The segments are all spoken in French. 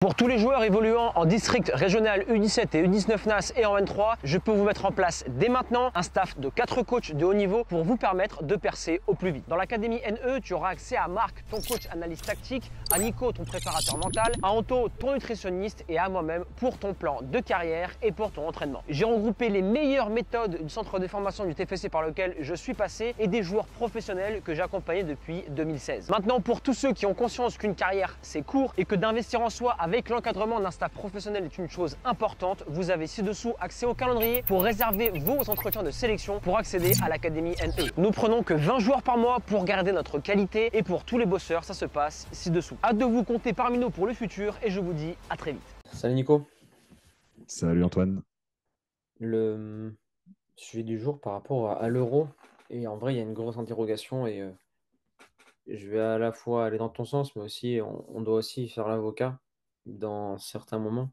Pour tous les joueurs évoluant en district régional U17 et U19 NAS et en N3, je peux vous mettre en place dès maintenant un staff de 4 coachs de haut niveau pour vous permettre de percer au plus vite. Dans l'académie NE, tu auras accès à Marc, ton coach analyse tactique, à Nico, ton préparateur mental, à Anto, ton nutritionniste et à moi-même pour ton plan de carrière et pour ton entraînement. J'ai regroupé les meilleures méthodes du centre de formation du TFC par lequel je suis passé et des joueurs professionnels que j'ai accompagnés depuis 2016. Maintenant, pour tous ceux qui ont conscience qu'une carrière c'est court et que d'investir en soi avec l'encadrement d'un staff professionnel est une chose importante, vous avez ci-dessous accès au calendrier pour réserver vos entretiens de sélection pour accéder à l'académie NE. Nous prenons que 20 joueurs par mois pour garder notre qualité et pour tous les bosseurs, ça se passe ci-dessous. Hâte de vous compter parmi nous pour le futur et je vous dis à très vite. Salut Nico. Salut Antoine. Le sujet du jour par rapport à l'euro, et en vrai, il y a une grosse interrogation et je vais à la fois aller dans ton sens, mais aussi on doit aussi faire l'avocat dans certains moments.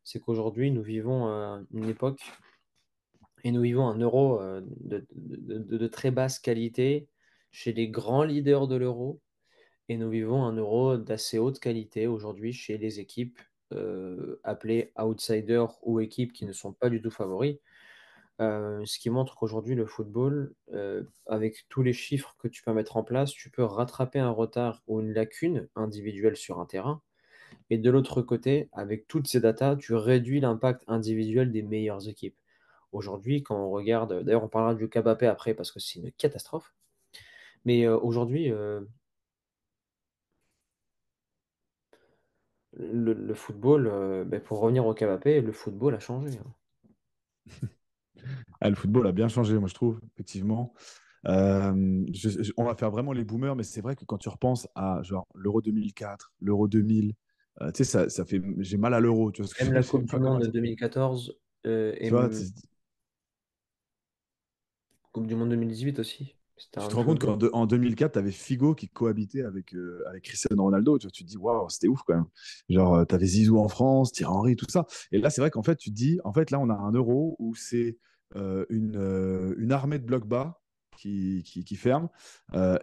C'est qu'aujourd'hui, nous vivons une époque et nous vivons un euro de très basse qualité chez les grands leaders de l'euro et nous vivons un euro d'assez haute qualité aujourd'hui chez les équipes appelées outsiders ou équipes qui ne sont pas du tout favoris. Ce qui montre qu'aujourd'hui, le football, avec tous les chiffres que tu peux mettre en place, tu peux rattraper un retard ou une lacune individuelle sur un terrain. Et de l'autre côté, avec toutes ces datas, tu réduis l'impact individuel des meilleures équipes. Aujourd'hui, quand on regarde, d'ailleurs, on parlera du cas Mbappé après parce que c'est une catastrophe. Mais aujourd'hui, le football, pour revenir au cas Mbappé, le football a changé, hein. Ah, le football a bien changé, moi je trouve, effectivement. On va faire vraiment les boomers, mais c'est vrai que quand tu repenses à genre l'Euro 2004, l'Euro 2000, tu sais, ça fait, j'ai mal à l'Euro, tu vois ce que Même je la sais Coupe du pas comment Monde dire. 2014 et Tu vois, Coupe du Monde 2018 aussi. C'était tu un te autre rends compte football. qu'en 2004, tu avais Figo qui cohabitait avec Cristiano Ronaldo. Tu vois, tu te dis, waouh, c'était ouf quand même. Genre, tu avais Zizou en France, Thierry Henry, tout ça. Et là, c'est vrai qu'en fait, tu te dis, en fait, là, on a un euro où c'est une armée de blocs bas qui ferme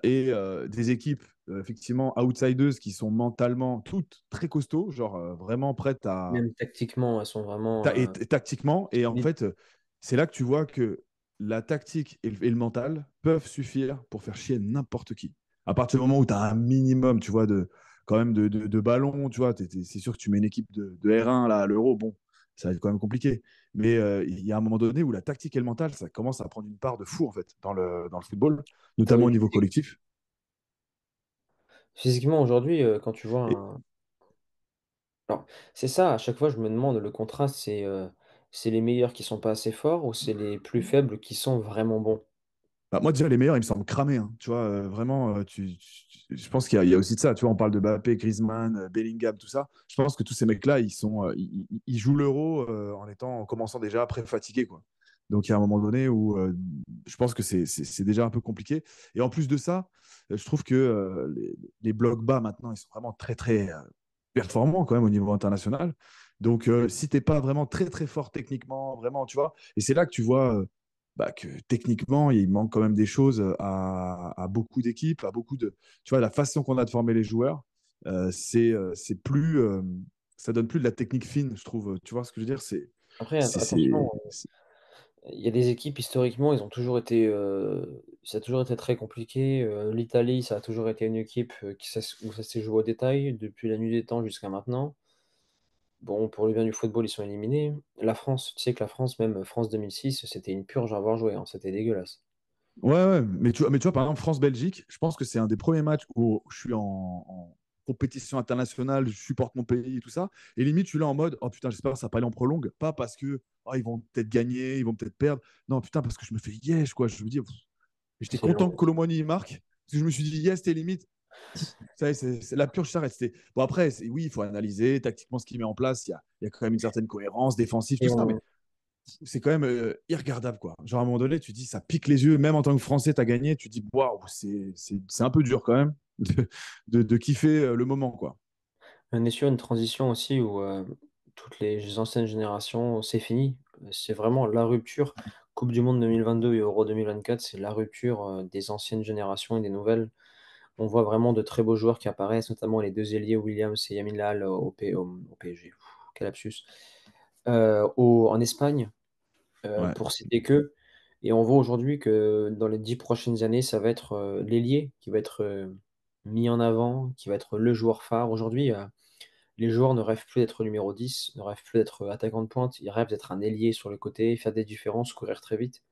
et des équipes, effectivement, outsiders qui sont mentalement toutes très costauds, genre vraiment prêtes à, Même tactiquement, elles sont vraiment et tactiquement. Et en solides. fait, c'est là que tu vois que la tactique et le mental peuvent suffire pour faire chier n'importe qui. À partir du moment où tu as un minimum, tu vois, quand même de ballon, tu vois, c'est sûr que tu mets une équipe de R1 là, à l'Euro, bon, ça va être quand même compliqué. Mais il y a un moment donné où la tactique et le mental, ça commence à prendre une part de fou, en fait, dans le football, Ah notamment oui, au niveau collectif. physiquement, aujourd'hui, quand tu vois Et, un... Alors, c'est ça, à chaque fois, je me demande, le contraste, c'est les meilleurs qui sont pas assez forts ou c'est les plus faibles qui sont vraiment bons? bah, moi, déjà, les meilleurs, ils me semblent cramés, hein. Tu vois, vraiment, je pense qu'il y a aussi de ça. Tu vois, on parle de Mbappé, Griezmann, Bellingham, tout ça. Je pense que tous ces mecs-là, ils jouent l'Euro en commençant déjà après fatigués, quoi. Donc, il y a un moment donné où je pense que c'est déjà un peu compliqué. Et en plus de ça, je trouve que les blocs bas, maintenant, ils sont vraiment très, très performants quand même au niveau international. Donc, si t'es pas vraiment très, très fort techniquement, vraiment, tu vois, et c'est là que tu vois bah, que techniquement, il manque quand même des choses à beaucoup d'équipes, à beaucoup de. Tu vois, la façon qu'on a de former les joueurs, c'est plus. Ça donne plus de la technique fine, je trouve. Tu vois ce que je veux dire? Après, C'est, attention, c'est- c'est- il y a des équipes, historiquement, ils ont toujours été, ça a toujours été très compliqué. L'Italie, ça a toujours été une équipe où ça s'est joué au détail, depuis la nuit des temps jusqu'à maintenant. Bon, pour le bien du football, ils sont éliminés. La France, tu sais que la France, même France 2006, c'était une purge à avoir joué, hein. C'était dégueulasse. Ouais, ouais. Mais tu vois, par exemple, France-Belgique, je pense que c'est un des premiers matchs où je suis en compétition internationale, je supporte mon pays et tout ça. Et limite, je suis là en mode, oh putain, j'espère que ça va pas aller en prolongue. Pas parce que oh, ils vont peut-être gagner, ils vont peut-être perdre. Non, putain, parce que je me fais yesh, quoi. Je me dis, j'étais C'est long. content que Colomoni il marque. Parce que je me suis dit, yes, t'es limite. Ça y est, c'est la purge s'arrête. Bon, après, oui, il faut analyser tactiquement ce qu'il met en place. Il y a quand même une certaine cohérence défensive, Et tout ça. Mais on, c'est quand même irregardable, quoi. Genre, à un moment donné, tu dis, ça pique les yeux. Même en tant que Français, tu as gagné. Tu dis, waouh, c'est un peu dur quand même de kiffer le moment, quoi. on est sur une transition aussi où toutes les anciennes générations, c'est fini. C'est vraiment la rupture. Coupe du Monde 2022 et Euro 2024, c'est la rupture des anciennes générations et des nouvelles. On voit vraiment de très beaux joueurs qui apparaissent, notamment les deux ailiers Williams et Yamin Lal au PSG. Quel lapsus. En Espagne, Ouais. pour citer que. Et on voit aujourd'hui que dans les 10 prochaines années, ça va être l'ailier qui va être mis en avant, qui va être le joueur phare. Aujourd'hui, les joueurs ne rêvent plus d'être numéro 10, ne rêvent plus d'être attaquant de pointe, ils rêvent d'être un ailier sur le côté, faire des différences, courir très vite.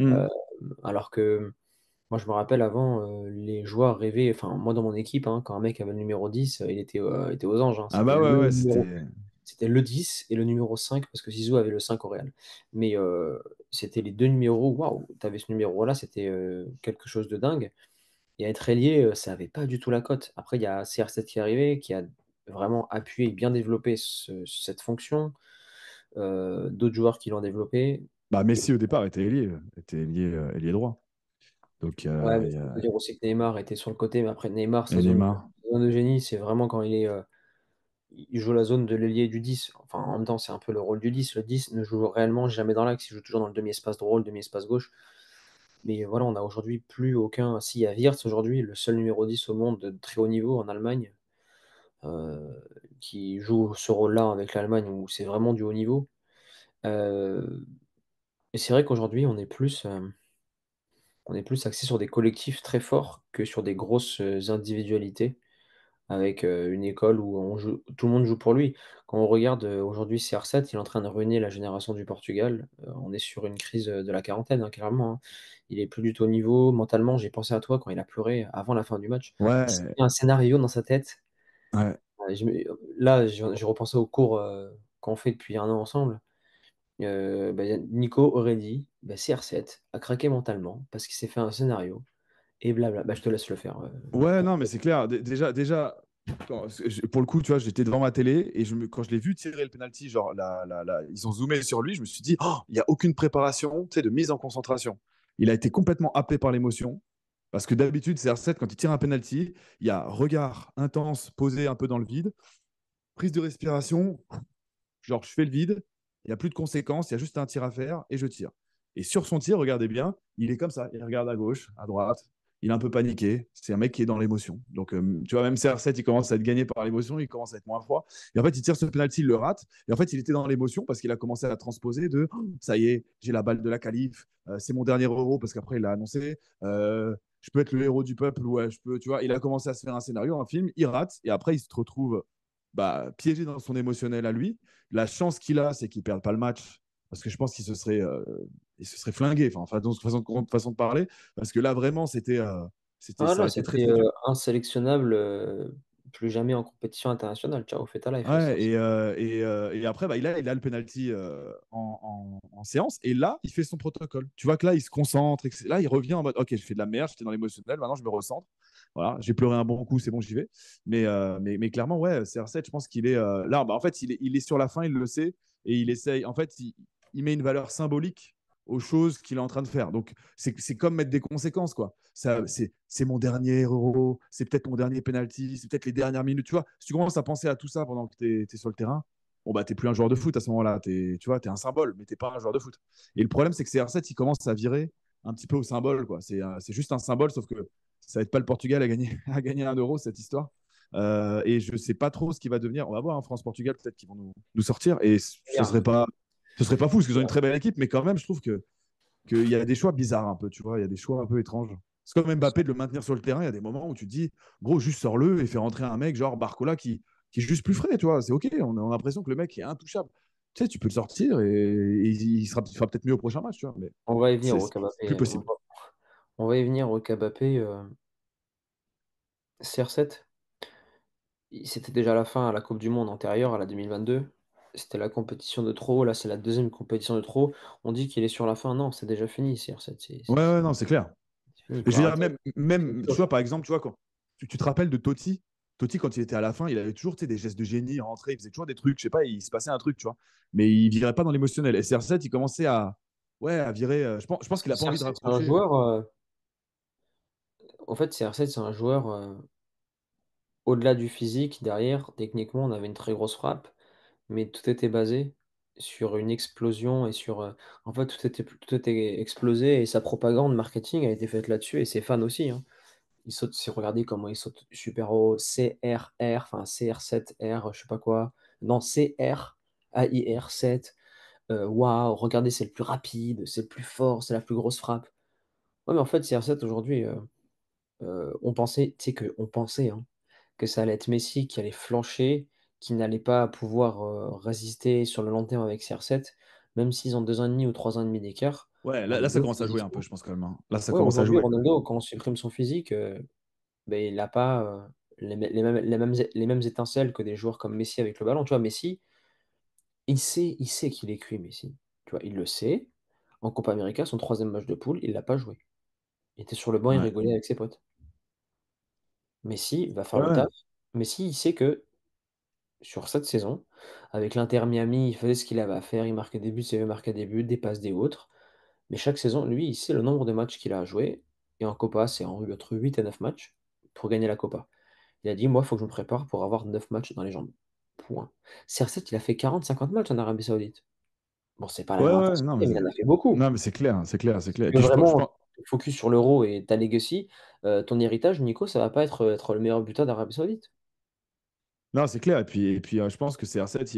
Euh, Mhm. alors que moi, je me rappelle avant, les joueurs rêvaient, enfin, moi dans mon équipe, hein, quand un mec avait le numéro 10, il était aux anges, hein. Ah bah ouais, ouais, c'était. C'était le 10 et le numéro 5 parce que Zizou avait le 5 au Real. Mais c'était les deux numéros, waouh, tu avais ce numéro-là, c'était quelque chose de dingue. Et être ailier, ça avait pas du tout la cote. Après, il y a CR7 qui est arrivé, qui a vraiment appuyé et bien développé cette fonction. D'autres joueurs qui l'ont développé. Bah, Et Messi au départ était ailier droit. Donc, ouais, mais il y on a... peut dire aussi que Neymar était sur le côté, mais après Neymar, et Neymar. sa zone de génie, c'est vraiment quand il joue la zone de l'ailier et du 10. Enfin, en même temps, c'est un peu le rôle du 10. Le 10 ne joue réellement jamais dans l'axe, il joue toujours dans le demi-espace droit, le demi-espace gauche. Mais voilà, on a aujourd'hui plus aucun. Si, il y a Wirtz aujourd'hui, le seul numéro 10 au monde de très haut niveau en Allemagne, euh, qui joue ce rôle-là avec l'Allemagne où c'est vraiment du haut niveau. Euh, et c'est vrai qu'aujourd'hui, on est plus axé sur des collectifs très forts que sur des grosses individualités, avec une école où tout le monde joue pour lui. Quand on regarde aujourd'hui CR7, il est en train de ruiner la génération du Portugal. On est sur une crise de la quarantaine, hein, clairement, hein. Il est plus du tout au niveau. Mentalement, j'ai pensé à toi quand il a pleuré avant la fin du match. Il s'est Ouais, fait un scénario dans sa tête. ouais. Là, j'ai repensé au cours qu'on fait depuis un an ensemble. Bah, Nico aurait dit bah, CR7 a craqué mentalement parce qu'il s'est fait un scénario et blabla. Bah, je te laisse le faire. Ouais, non, mais c'est clair. Déjà, pour le coup, tu vois, j'étais devant ma télé et quand je l'ai vu tirer le penalty, genre, ils ont zoomé sur lui, je me suis dit, oh, il n'y a aucune préparation, tu sais, de mise en concentration. Il a été complètement happé par l'émotion. Parce que d'habitude, CR7, quand il tire un penalty, il y a regard intense, posé un peu dans le vide, prise de respiration, genre je fais le vide, il n'y a plus de conséquences, il y a juste un tir à faire et je tire. Et sur son tir, regardez bien, il est comme ça, il regarde à gauche, à droite, il est un peu paniqué, c'est un mec qui est dans l'émotion. Donc tu vois, même CR7, il commence à être gagné par l'émotion, il commence à être moins froid. Et en fait, il tire ce penalty, il le rate. Et en fait, il était dans l'émotion parce qu'il a commencé à transposer de oh, ça y est, j'ai la balle de la qualif, c'est mon dernier euro parce qu'après, il l'a annoncé. Je peux être le héros du peuple, ouais, je peux, tu vois. Il a commencé à se faire un scénario, un film, il rate, et après, il se retrouve bah, piégé dans son émotionnel à lui. La chance qu'il a, c'est qu'il ne perde pas le match. Parce que je pense qu'il se serait flingué, enfin, façon de parler. Parce que là, vraiment, Ah ça là, aurait été très, c'était très dur. insélectionnable, plus jamais en compétition internationale. Ciao, fais ta life, Ouais, CR7. et après, bah, il a le penalty en séance. Et là, il fait son protocole. Tu vois que là, il se concentre. Là, il revient en mode ok, je fais de la merde, j'étais dans l'émotionnel, maintenant je me recentre. Voilà, j'ai pleuré un bon coup, c'est bon, j'y vais. Mais clairement, ouais, CR7, je pense qu'il est là. Bah, en fait, il est sur la fin, il le sait. Et il essaye. En fait, il met une valeur symbolique aux choses qu'il est en train de faire. Donc, c'est comme mettre des conséquences, quoi. C'est mon dernier euro, c'est peut-être mon dernier penalty, c'est peut-être les dernières minutes. Tu vois, si tu commences à penser à tout ça pendant que tu es sur le terrain, bon, bah, tu n'es plus un joueur de foot à ce moment-là. Tu vois, tu es un symbole, mais tu n'es pas un joueur de foot. Et le problème, c'est que CR7, il commence à virer un petit peu au symbole, quoi. C'est juste un symbole, sauf que ça va être pas le Portugal à gagner, à gagner un euro, cette histoire. Et je sais pas trop ce qui va devenir. On va voir, hein, France-Portugal, peut-être qu'ils vont nous sortir. Et ce serait pas fou, parce qu'ils ont une très belle équipe, mais quand même, je trouve qu'il y a des choix bizarres un peu, tu vois, il y a des choix un peu étranges. C'est comme Mbappé de le maintenir sur le terrain, il y a des moments où tu te dis, gros, juste sors-le et fais rentrer un mec genre Barcola qui est juste plus frais, tu vois, c'est ok, on a l'impression que le mec est intouchable. Tu sais, tu peux le sortir et il fera peut-être mieux au prochain match, tu vois, mais On va y venir c'est au c'est plus Kabapé. possible. On va y venir au Kabapé. CR7, c'était déjà la fin à la Coupe du Monde antérieure, à la 2022. C'était la compétition de trop. Là, c'est la deuxième compétition de trop. On dit qu'il est sur la fin. Non, c'est déjà fini, CR7. Ouais, ouais, non, c'est clair. C'est fini. Il Et faut je veux dire, arrêter. même, tu vois, par exemple, tu vois, quand tu te rappelles de Totti, Totti, quand il était à la fin, il avait toujours tu sais, des gestes de génie, il rentrait, il faisait toujours des trucs, je sais pas, il se passait un truc, tu vois. Mais il virait pas dans l'émotionnel. Et CR7, il commençait ouais, à virer. Je pense Parce qu'il que a pas envie de CR7, c'est un raccrocher. joueur. En fait, CR7, c'est un joueur. Au-delà du physique, derrière, techniquement, on avait une très grosse frappe, mais tout était basé sur une explosion et sur. En fait, tout était explosé et sa propagande marketing a été faite là-dessus et ses fans aussi, hein. Il saute, c'est regardez comment il saute super haut. CRR, enfin CR7R, je sais pas quoi. Non, CR, AIR 7. Waouh, regardez, c'est le plus rapide, c'est le plus fort, c'est la plus grosse frappe. Ouais, mais en fait, CR7 aujourd'hui, on pensait, tu sais on pensait hein, que ça allait être Messi qui allait flancher, qui n'allait pas pouvoir résister sur le long terme avec CR7, même s'ils ont 2 ans et demi ou 3 ans et demi d'écart. Ouais, là, ça Ronaldo, commence à jouer un peu, physiquement, je pense quand même, hein. Là, ça ouais, commence à aujourd'hui, jouer. Ronaldo, quand on supprime son physique, ben, il n'a pas les mêmes étincelles que des joueurs comme Messi avec le ballon. Tu vois, Messi, il sait qu'il est cuit, Messi. Tu vois, il le sait. En Copa América, son troisième match de poule, il l'a pas joué. Il était sur le banc, il Ouais. rigolait avec ses potes. Messi va faire Ouais, le ouais. taf. Messi, il sait que sur cette saison, avec l'Inter Miami, il faisait ce qu'il avait à faire. Il marquait des buts, il marquait des buts, des passes, des autres. Mais chaque saison, lui, il sait le nombre de matchs qu'il a à jouer. Et en Copa, c'est entre 8 et 9 matchs pour gagner la Copa. Il a dit, moi, il faut que je me prépare pour avoir 9 matchs dans les jambes. Point. CR7, il a fait 40-50 matchs en Arabie Saoudite. Bon, c'est pas la Ouais, même ouais, intensité, mais il en a fait beaucoup. non, mais c'est clair, c'est clair, c'est clair. Et Tu veux puis, je vraiment pense, te focus sur l'euro et ta legacy, ton héritage, Nico, ça va pas être le meilleur buteur d'Arabie Saoudite. non, c'est clair. Et puis je pense que CR7,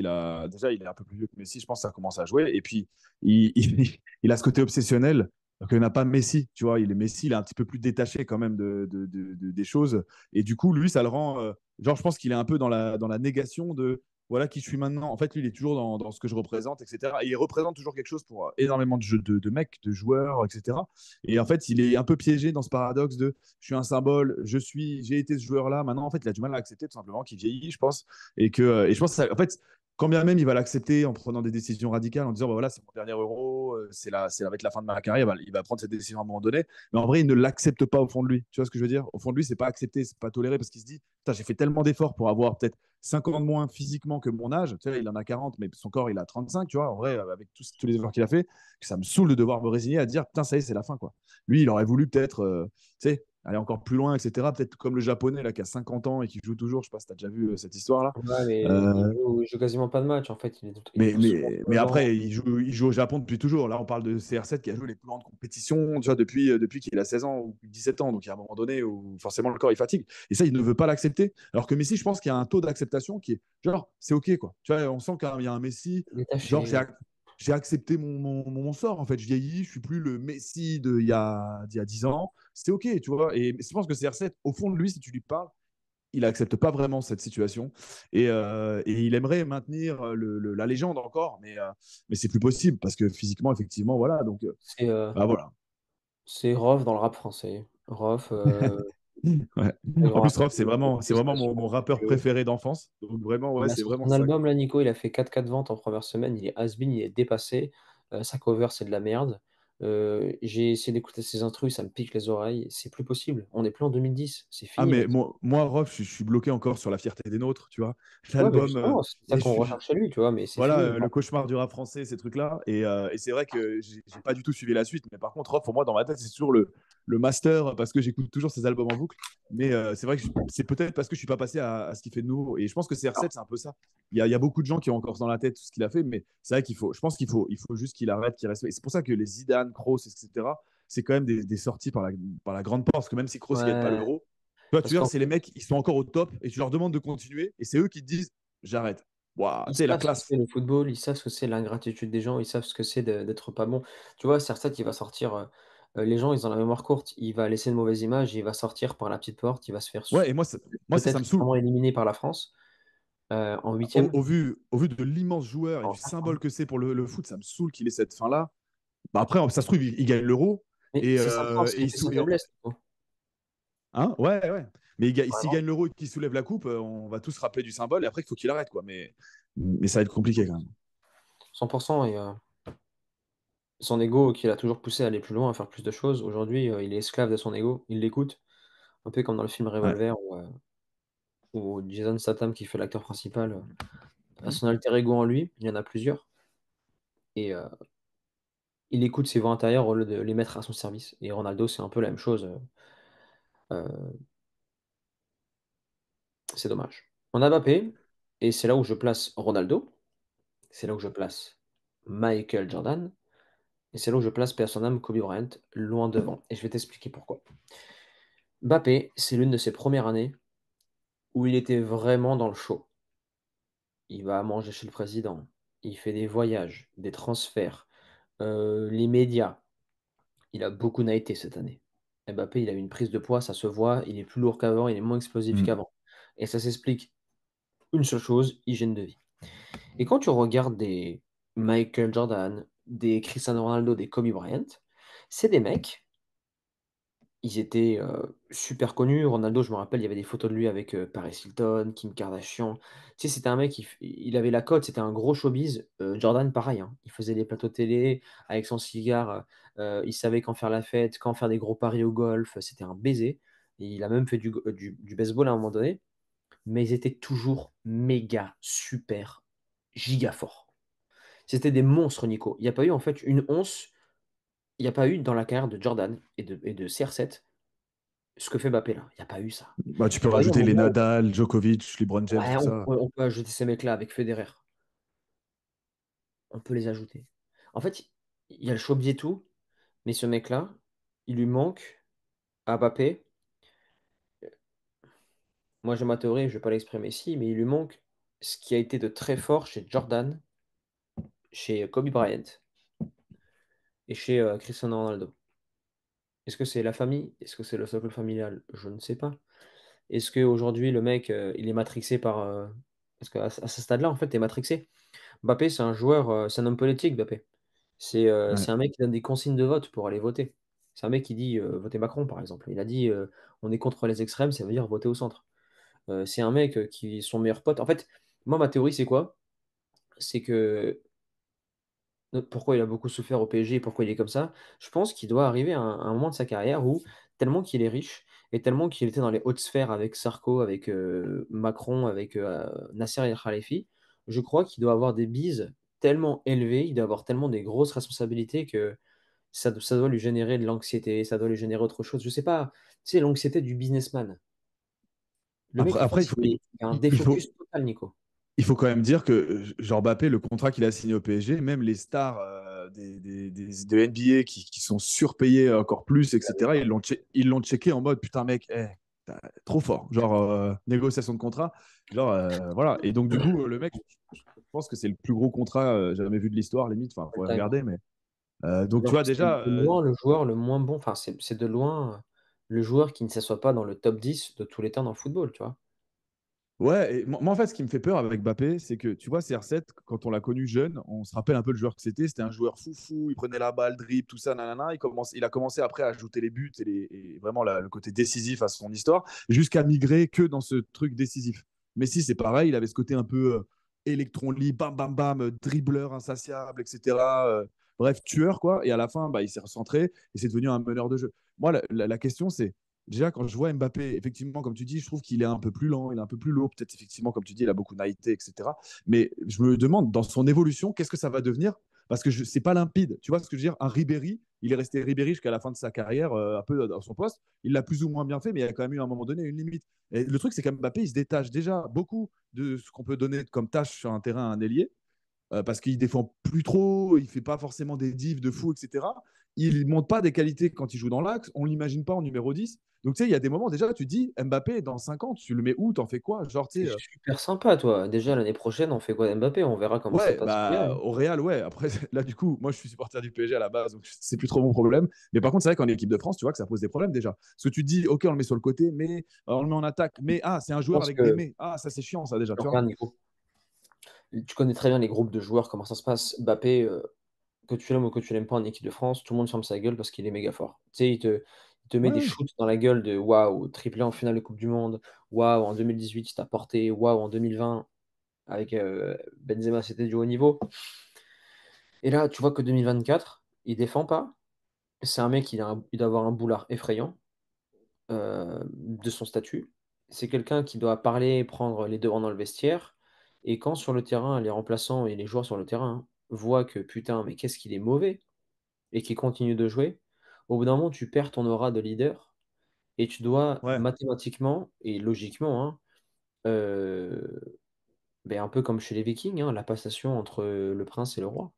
déjà, il est un peu plus vieux que Messi. Je pense que ça commence à jouer. Et puis, il a ce côté obsessionnel que n'a pas Messi. Tu vois, Messi, il est un petit peu plus détaché quand même des choses. Et du coup, lui, ça le rend. Genre, je pense qu'il est un peu dans la négation de voilà qui je suis maintenant. En fait, lui, il est toujours dans ce que je représente, etc. Et il représente toujours quelque chose pour énormément de mecs, de joueurs, etc. Et en fait, il est un peu piégé dans ce paradoxe de je suis un symbole, j'ai été ce joueur-là. Maintenant, en fait, il a du mal à accepter tout simplement qu'il vieillit, je pense. Et je pense que en fait, quand bien même il va l'accepter en prenant des décisions radicales, en disant bah, voilà, c'est mon dernier euro, ça va être la fin de ma carrière, il va prendre cette décision à un moment donné. Mais en vrai, il ne l'accepte pas au fond de lui. Tu vois ce que je veux dire? Au fond de lui, c'est pas accepté, c'est pas toléré parce qu'il se dit putain, j'ai fait tellement d'efforts pour avoir peut-être 5 ans de moins physiquement que mon âge. Tu vois, il en a 40, mais son corps, il a 35, tu vois, en vrai, avec tous les efforts qu'il a fait, que ça me saoule de devoir me résigner à dire putain, ça y est, c'est la fin, quoi. Lui, il aurait voulu peut-être, tu sais, aller encore plus loin, etc. Peut-être comme le japonais là, qui a 50 ans et qui joue toujours. Je sais pas si tu as déjà vu cette histoire-là. Ouais, mais Euh, il joue quasiment pas de match, en fait. Il mais, joue souvent mais, sur le mais banc. après, il joue au Japon depuis toujours. Là, on parle de CR7 qui a joué les plus grandes compétitions tu vois, depuis qu'il a 16 ans ou 17 ans. Donc, il y a un moment donné où forcément le corps il fatigue. Et ça, il ne veut pas l'accepter. Alors que Messi, je pense qu'il y a un taux d'acceptation qui est genre, c'est OK, quoi. Tu vois, on sent qu'il y a un Messi, genre, Détaché. j'ai accepté mon sort. En fait, je vieillis, je suis plus le Messi d'il y a 10 ans. C'est OK, tu vois. Et je pense que CR7, au fond de lui, si tu lui parles, il accepte pas vraiment cette situation et il aimerait maintenir la légende encore, mais c'est plus possible parce que physiquement, effectivement, voilà. Donc, C'est bah voilà. c'est Rof dans le rap français. Rof, Ouais. très En grand plus, rappeur Rof, c'est de vraiment prestation. mon rappeur préféré d'enfance. Donc, vraiment, ouais, Il a c'est sorti vraiment un ça. album là, Nico, il a fait 4K de vente en première semaine, il est has-been, il est dépassé. Sa cover, c'est de la merde. J'ai essayé d'écouter ses instrus, ça me pique les oreilles. C'est plus possible. On n'est plus en 2010, c'est Ah, fini, mais mec. moi Rof, je suis bloqué encore sur La fierté des nôtres, tu vois. Ouais, mais L'album, justement, c'est ça et qu'on recherche chez lui, tu vois, mais c'est voilà, fini. le cauchemar du rap français, ces trucs-là. Et c'est vrai que j'ai pas du tout suivi la suite. Mais par contre, Rof, pour moi, dans ma tête, c'est toujours le master parce que j'écoute toujours ses albums en boucle. Mais c'est vrai que c'est peut-être parce que je suis pas passé à ce qu'il fait de nouveau. Et je pense que CR7, c'est un peu ça. Il y a beaucoup de gens qui ont encore dans la tête tout ce qu'il a fait. Mais c'est vrai je pense qu'il faut juste qu'il arrête, qu'il reste. Et c'est pour ça que les Zidane, Kroos, etc., c'est quand même des sorties par la grande porte. Parce que même si Kroos, il gagne pas Ouais, l'euro, tu vois, parce tu vois, qu'en c'est les mecs, ils sont encore au top et tu leur demandes de continuer. Et c'est eux qui te disent, j'arrête. Waouh, tu ils sais, la savent ce que classe. c'est le football, ils savent ce que c'est l'ingratitude des gens, ils savent ce que c'est d'être pas bon. Tu vois, Cersei, il va sortir, les gens, ils ont la mémoire courte, il va laisser une mauvaise image, il va sortir par la petite porte, il va se faire Ouais, et moi, ça peut-être me saoule. vraiment éliminer par la France en Au, huitième. au vu, au vu de l'immense joueur et En du quart, symbole pardon. que c'est pour le foot, ça me saoule qu'il ait cette fin-là. Bah après, ça se trouve, il gagne l'euro Mais et, c'est sa euh, force, et il il fait sa sou- et faiblesse, Nico. hein, ouais, ouais. Mais s'il Vraiment. gagne l'euro et qu'il soulève la coupe, on va tous se rappeler du symbole et après, il faut qu'il arrête, quoi. Mais ça va être compliqué quand même. 100% et son ego qui l'a toujours poussé à aller plus loin, à faire plus de choses. Aujourd'hui, il est esclave de son ego, il l'écoute, un peu comme dans le film Ouais. Revolver où Jason Statham qui fait l'acteur principal a son alter ego en lui, il y en a plusieurs et il écoute ses voix intérieures au lieu de les mettre à son service et Ronaldo, c'est un peu la même chose, heu, c'est dommage. On a Mbappé et c'est là où je place Ronaldo, c'est là où je place Michael Jordan et c'est là où je place paix à son âme Kobe Bryant loin devant et je vais t'expliquer pourquoi. Mbappé, c'est l'une de ses premières années où il était vraiment dans le show. Il va manger chez le président, il fait des voyages, des transferts, les médias. Il a beaucoup nighté cette année. Mbappé, il a eu une prise de poids, ça se voit, il est plus lourd qu'avant, il est moins explosif Mm. qu'avant. Et ça s'explique une seule chose, hygiène de vie. Et quand tu regardes des Michael Jordan, des Cristiano Ronaldo, des Kobe Bryant, c'est des mecs, ils étaient super connus. Ronaldo, je me rappelle, il y avait des photos de lui avec Paris Hilton, Kim Kardashian. Tu sais, c'était un mec, il avait la cote, c'était un gros showbiz. Jordan, pareil, hein. Il faisait des plateaux télé avec son cigare. Il savait quand faire la fête, quand faire des gros paris au golf. C'était un baiser. Et il a même fait du baseball à un moment donné. Mais ils étaient toujours méga, super, giga forts. C'était des monstres, Nico. Il n'y a pas eu en fait une once, il n'y a pas eu dans la carrière de Jordan et de CR7 ce que fait Mbappé là. Il n'y a pas eu ça. Bah, tu Il peux n'y a pas eu un rajouter les moment où Nadal, Djokovic, LeBron James, ouais, tout on ça. peut, on peut ajouter ces mecs-là avec Federer. On peut les ajouter. En fait, il y a le Shobzi et tout, mais ce mec-là, il lui manque à Mbappé. Moi, j'ai ma théorie, je ne vais pas l'exprimer ici, mais il lui manque ce qui a été de très fort chez Jordan, chez Kobe Bryant et chez Cristiano Ronaldo. Est-ce que c'est la famille? Est-ce que c'est le socle familial? Je ne sais pas. Est-ce qu'aujourd'hui, le mec, il est matrixé par. Parce qu'à ce stade-là, en fait, tu es matrixé. Mbappé, c'est un joueur, c'est un homme politique, Mbappé. Ouais. C'est un mec qui donne des consignes de vote pour aller voter. C'est un mec qui dit votez Macron, par exemple. Il a dit on est contre les extrêmes, ça veut dire voter au centre. C'est un mec qui, son meilleur pote. En fait, moi, ma théorie, c'est quoi? C'est que pourquoi il a beaucoup souffert au PSG et pourquoi il est comme ça, je pense qu'il doit arriver à un moment de sa carrière où, tellement qu'il est riche et tellement qu'il était dans les hautes sphères avec Sarko, avec Macron, avec Nasser El Khalifi, je crois qu'il doit avoir des bises tellement élevées, il doit avoir tellement des grosses responsabilités que ça doit lui générer de l'anxiété, ça doit lui générer autre chose. Je sais pas, tu sais, l'anxiété du businessman. Le mec, en Après, fait, il a un il faut, défocus total, Nico. il faut quand même dire que genre Mbappé, le contrat qu'il a signé au PSG, même les stars de NBA qui sont surpayés encore plus, etc., ils l'ont checké en mode putain, mec, trop fort. Genre, négociation de contrat. Genre, voilà. Et donc, du coup, le mec, je pense que c'est le plus gros contrat jamais vu de l'histoire, limite. Enfin, il All faudrait time. regarder. Mais, donc, tu Genre, vois, c'est déjà, de loin le joueur le moins bon. Enfin, c'est de loin le joueur qui ne s'assoit pas dans le top 10 de tous les temps dans le football, tu vois. ouais, et moi, en fait, ce qui me fait peur avec Mbappé, c'est que tu vois, CR7, quand on l'a connu jeune, on se rappelle un peu le joueur que c'était. C'était un joueur foufou, il prenait la balle, dribble, tout ça, nanana. Il a commencé après à ajouter les buts et vraiment le côté décisif à son histoire, jusqu'à migrer que dans ce truc décisif. Messi, c'est pareil, il avait ce côté un peu électron libre, bam, bam, bam, dribbleur insatiable, etc. Bref, tueur, quoi. Et à la fin, bah, il s'est recentré et c'est devenu un meneur de jeu. Moi, la question, c'est déjà, quand je vois Mbappé, effectivement, comme tu dis, je trouve qu'il est un peu plus lent, il est un peu plus lourd. Peut-être, effectivement, comme tu dis, il a beaucoup naïveté, etc. Mais je me demande, dans son évolution, qu'est-ce que ça va devenir? Parce que c'est pas limpide. Tu vois ce que je veux dire? Un Ribéry, il est resté Ribéry jusqu'à la fin de sa carrière, un peu dans son poste. Il l'a plus ou moins bien fait, mais il y a quand même eu à un moment donné une limite. Et le truc, c'est qu'Mbappé, il se détache déjà beaucoup de ce qu'on peut donner comme tâche sur un terrain à un ailier parce qu'il défend plus trop, il fait pas forcément des divs de fou, etc. Il montre pas des qualités quand il joue dans l'axe, on l'imagine pas en numéro 10. Donc tu sais, il y a des moments déjà, tu te dis, Mbappé, dans 5 ans, tu le mets où, t'en fais quoi? Genre, tu C'est sais, super sympa, toi. Déjà, l'année prochaine, on fait quoi Mbappé? On verra comment ça ouais, passe au Real, bah hein. au Real, ouais. Après, là, du coup, moi, je suis supporter du PSG à la base, donc c'est plus trop mon problème. Mais par contre, c'est vrai qu'en équipe de France, tu vois que ça pose des problèmes déjà. Parce que tu te dis, ok, on le met sur le côté, mais on le met en attaque, mais ah, c'est un Je joueur pense avec des que, mais. Ah, ça, c'est chiant, ça déjà, tu vois. regarde, Nico, tu connais très bien les groupes de joueurs, comment ça se passe. Mbappé, que tu l'aimes ou que tu l'aimes pas en équipe de France, tout le monde ferme sa gueule parce qu'il est méga fort. Tu sais, il te met des Ouais, shoots dans la gueule de waouh, triplé en finale de Coupe du Monde, waouh, en 2018, il t'a porté, waouh, en 2020, avec Benzema, c'était du haut niveau. Et là, tu vois que 2024, il défend pas. C'est un mec, il doit avoir un boulard effrayant de son statut. C'est quelqu'un qui doit parler, prendre les devants dans le vestiaire. Et quand sur le terrain, les remplaçants et les joueurs sur le terrain voient que putain, mais qu'est-ce qu'il est mauvais et qu'il continue de jouer, au bout d'un moment, tu perds ton aura de leader et tu dois ouais. mathématiquement et logiquement, hein, euh, ben un peu comme chez les Vikings, hein, la passation entre le prince et le roi.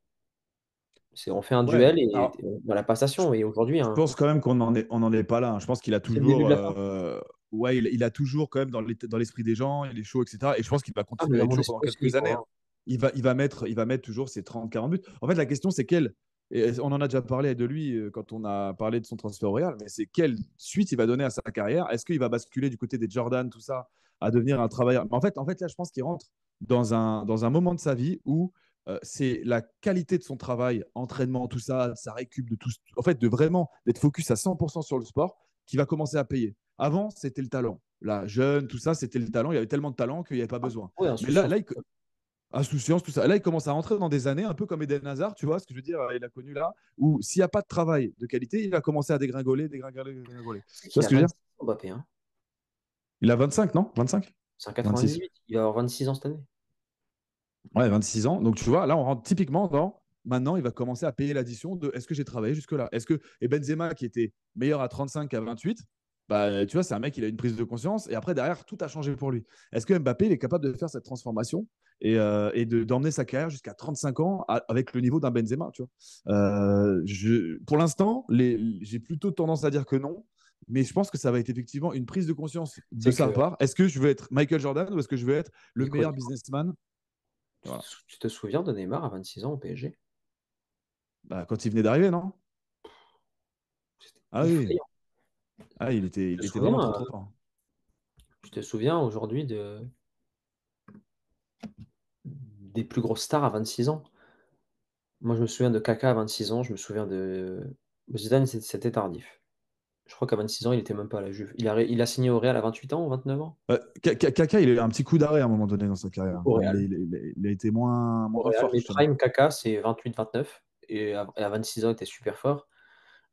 On fait un Ouais, duel et alors, dans la je, passation. Et aujourd'hui, je pense quand même on n'en est pas là, hein. Je pense qu'il a c'est le début toujours, de la fin. ouais, il a toujours quand même dans l'esprit des gens, il est chaud, etc. Et je pense qu'il va Ah, mais continuer à dans être mon chaud pendant esprit aussi, quelques années, hein. quoi. Il va mettre toujours ses 30-40 buts. En fait, la question, c'est quelle. Et on en a déjà parlé de lui quand on a parlé de son transfert au Real, mais c'est quelle suite il va donner à sa carrière. Est-ce qu'il va basculer du côté des Jordan, tout ça, à devenir un travailleur? Mais en fait, là, je pense qu'il rentre dans un moment de sa vie où c'est la qualité de son travail, entraînement, tout ça, de sa récup, de tout, en fait, de vraiment d'être focus à 100% sur le sport qui va commencer à payer. Avant, c'était le talent. Là, jeune, tout ça, c'était le talent. Il y avait tellement de talent qu'il n'y avait pas besoin. Oui, Mais là, insouciance. insouciance, tout ça. Là, il commence à rentrer dans des années un peu comme Eden Hazard, tu vois ce que je veux dire? Il a connu là, où s'il n'y a pas de travail de qualité, il va commencer à dégringoler, dégringoler, dégringoler. C'est Tu vois qu'il ce a que je veux dire? 26 ans, Mbappé, hein. Il a 25, non? 25? C'est un 26. 98. Il va avoir 26 ans cette année. Ouais, 26 ans. Donc, tu vois, là, on rentre typiquement dans. Maintenant, il va commencer à payer l'addition de est-ce que j'ai travaillé jusque-là? Est-ce que. Et Benzema, qui était meilleur à 35 qu'à 28, bah, tu vois, c'est un mec, il a une prise de conscience. Et après, derrière, tout a changé pour lui. Est-ce que Mbappé, il est capable de faire cette transformation et d'emmener sa carrière jusqu'à 35 ans avec le niveau d'un Benzema, tu vois? Pour l'instant, j'ai plutôt tendance à dire que non. Mais je pense que ça va être effectivement une prise de conscience de C'est sa que, part. Est-ce que je veux être Michael Jordan ou est-ce que je veux être le Nico, meilleur businessman? Voilà. tu te souviens de Neymar à 26 ans au PSG? Bah, quand il venait d'arriver, non? C'était Ah oui. effrayant. Ah, Tu te il était souviens, vraiment trop trop fort. tu te souviens aujourd'hui des plus grosses stars à 26 ans? Moi, je me souviens de Kaka à 26 ans. Je me souviens de Zidane, c'était tardif. Je crois qu'à 26 ans, il était même pas à la Juve. Il a signé au Real à 28 ans ou 29 ans? Kaka, il a eu un petit coup d'arrêt à un moment donné dans sa carrière. Au Il, Real. il a été Au moins Real. fort, Mais justement. Prime Kaka, c'est 28-29. Et à 26 ans, il était super fort.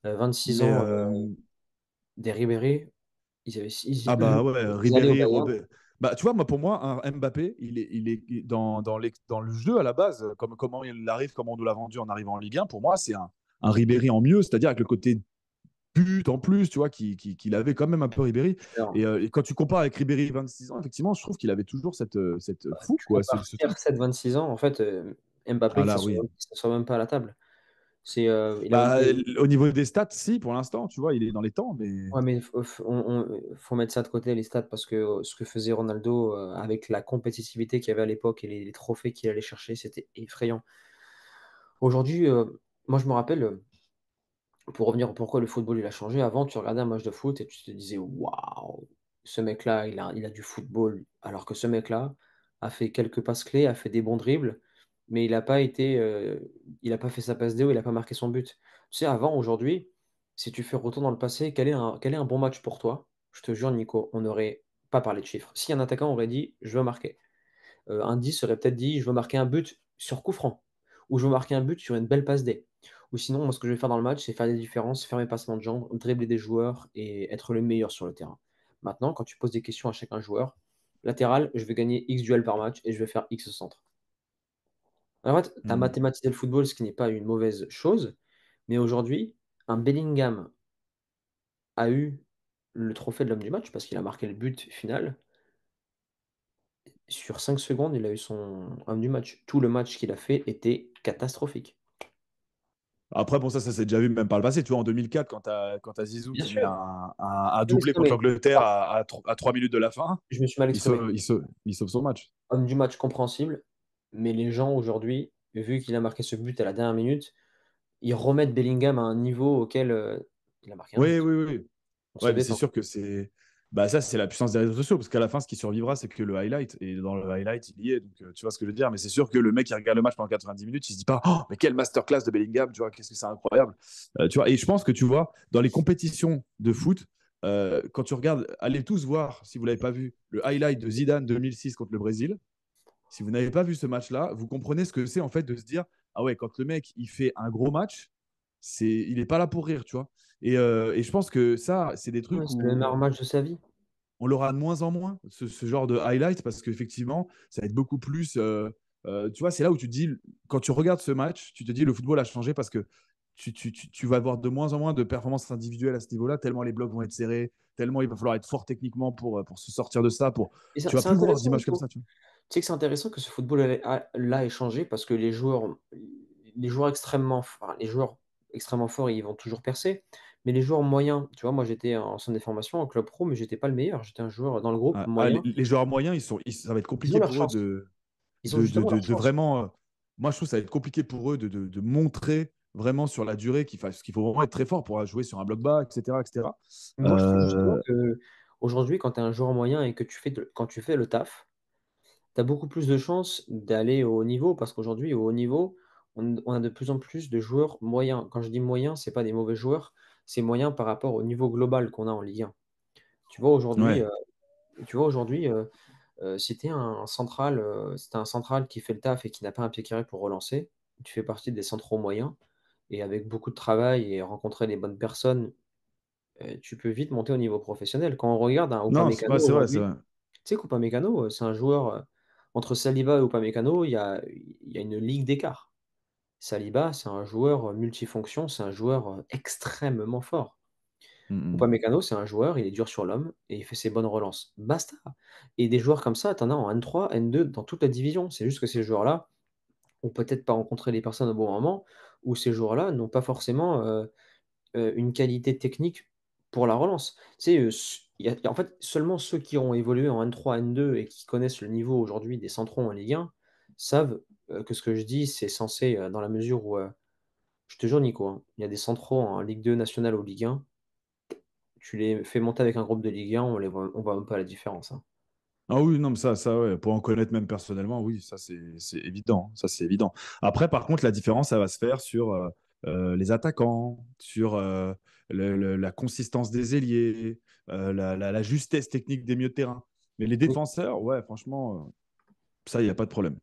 26 Mais ans, des Ribéry, ah bah ouais, ils allaient au Ribéry, Bayern. Robert. Bah, tu vois, moi, pour moi, un Mbappé, il est dans le jeu à la base, comme comment il arrive, comment on nous l'a vendu en arrivant en Ligue 1. Pour moi, c'est un Ribéry en mieux, c'est-à-dire avec le côté but en plus, tu vois, qu'il avait quand même un peu Ribéry. Alors, Et quand tu compares avec Ribéry 26 ans, effectivement, je trouve qu'il avait toujours cette fougue, tu quoi, compares ce truc. CR7 26 ans, en fait, Mbappé, Ah il là, oui. ne s'assoit même pas à la table. Il a même Bah, pas. au niveau des stats, si, pour l'instant, tu vois, il est dans les temps, mais. Ouais, mais faut mettre ça de côté, les stats, parce que ce que faisait Ronaldo avec la compétitivité qu'il y avait à l'époque et les trophées qu'il allait chercher, c'était effrayant. Aujourd'hui, moi je me rappelle, pour revenir pourquoi le football il a changé, avant tu regardais un match de foot et tu te disais waouh, ce mec-là il a du football, alors que ce mec-là a fait quelques passes clés, a fait des bons dribbles, mais il n'a pas fait sa passe déo, il n'a pas marqué son but. Tu sais, avant, aujourd'hui, si tu fais retour dans le passé, quel est un bon match pour toi? Je te jure, Nico, on n'aurait pas parlé de chiffres. Si un attaquant aurait dit je veux marquer, un 10 aurait peut-être dit je veux marquer un but sur coup franc, ou je veux marquer un but sur une belle passe D. Ou sinon, moi, ce que je vais faire dans le match, c'est faire des différences, faire mes passements de jambes, dribbler des joueurs et être le meilleur sur le terrain. Maintenant, quand tu poses des questions à chacun joueur, latéral, je vais gagner X duels par match et je vais faire X centre. En fait, tu as Hmm. mathématisé le football, ce qui n'est pas une mauvaise chose, mais aujourd'hui, un Bellingham a eu le trophée de l'homme du match parce qu'il a marqué le but final. Sur 5 secondes, il a eu son homme du match. Tout le match qu'il a fait était catastrophique. Après, bon, ça s'est déjà vu même par le passé. Tu vois, en 2004, quand t'as Zizou Bien qui met sûr. un Non, doublé contre mais l'Angleterre à 3 minutes de la fin, je me suis mal exprimé. il sauve son match. Homme du match compréhensible, mais les gens aujourd'hui, vu qu'il a marqué ce but à la dernière minute, ils remettent Bellingham à un niveau auquel il a marqué un Oui, but. oui, oui. On se Ouais, mais c'est détend. sûr que c'est. Bah, ça, c'est la puissance des réseaux sociaux, parce qu'à la fin, ce qui survivra, c'est que le highlight. Et dans le highlight, il y est. Donc, tu vois ce que je veux dire. Mais c'est sûr que le mec qui regarde le match pendant 90 minutes, il se dit pas, oh, mais quelle masterclass de Bellingham, tu vois, qu'est-ce que c'est incroyable. Tu vois, et je pense que tu vois, dans les compétitions de foot, quand tu regardes, allez tous voir, si vous ne l'avez pas vu, le highlight de Zidane 2006 contre le Brésil. Si vous n'avez pas vu ce match-là, vous comprenez ce que c'est en fait de se dire, ah ouais, quand le mec, il fait un gros match, il n'est pas là pour rire, tu vois. Et je pense que ça, c'est des Ouais, trucs c'est le où meilleur match de sa vie. on l'aura de moins en moins, ce genre de highlight, parce qu'effectivement, ça va être beaucoup plus. Tu vois, c'est là où tu te dis, quand tu regardes ce match, tu te dis, le football a changé parce que tu vas avoir de moins en moins de performances individuelles à ce niveau-là, tellement les blocs vont être serrés, tellement il va falloir être fort techniquement pour se sortir de ça. Et Tu vas c'est plus voir intéressant, d'images comme Nico. ça, tu vois. Tu sais que c'est intéressant que ce football-là ait changé parce que les joueurs, les joueurs extrêmement forts, ils vont toujours percer. Mais les joueurs moyens, tu vois, moi j'étais en centre des formations, en club pro, mais j'étais pas le meilleur. J'étais un joueur dans le groupe Les, moyen. les joueurs moyens, ça va être Ils ont compliqué leur pour eux chance. Ils ont justement leur de chance. vraiment. Moi, je trouve que ça va être compliqué pour eux de montrer vraiment sur la durée qu'il faut vraiment être très fort pour jouer sur un bloc bas, etc. etc. Moi, je trouve justement Euh, que aujourd'hui, quand tu es un joueur moyen et que quand tu fais le taf, tu as beaucoup plus de chances d'aller au haut niveau parce qu'aujourd'hui, au haut niveau, on a de plus en plus de joueurs moyens. Quand je dis moyens, c'est pas des mauvais joueurs, c'est moyen par rapport au niveau global qu'on a en Ligue 1. Tu vois aujourd'hui, ouais. heu, tu vois aujourd'hui, si tu un central qui fait le taf et qui n'a pas un pied carré pour relancer, tu fais partie des centraux moyens et avec beaucoup de travail et rencontrer les bonnes personnes, tu peux vite monter au niveau professionnel. Quand on regarde un Non, Upamecano c'est vrai, c'est aujourd'hui, vrai. tu sais qu'Upamecano, c'est un joueur, entre Saliba et Upamecano, il y a une ligue d'écart. Saliba, c'est un joueur, multifonction, c'est un joueur, extrêmement fort. Mm, Upamecano, c'est un joueur, il est dur sur l'homme et il fait ses bonnes relances. Basta. Et des joueurs comme ça, tu en as en N3, N2, dans toute la division. C'est juste que ces joueurs-là ont peut-être pas rencontré les personnes au bon moment ou ces joueurs-là n'ont pas forcément, une qualité technique pour la relance. Tu sais, il y a en fait, seulement ceux qui ont évolué en N3, N2 et qui connaissent le niveau aujourd'hui des centraux en Ligue 1 savent, que ce que je dis, c'est censé, dans la mesure où, je te jure Nico, hein, il y a des centraux en Ligue 2 nationale ou Ligue 1, tu les fais monter avec un groupe de Ligue 1, on voit même pas la différence, hein. Ah oui, non, mais ouais, pour en connaître même personnellement, oui, ça c'est évident, ça c'est évident. Après, par contre, la différence, ça va se faire sur les attaquants, sur la consistance des ailiers, la justesse technique des milieux de terrain. Mais les Oui, défenseurs, ouais, franchement, ça, il n'y a pas de problème.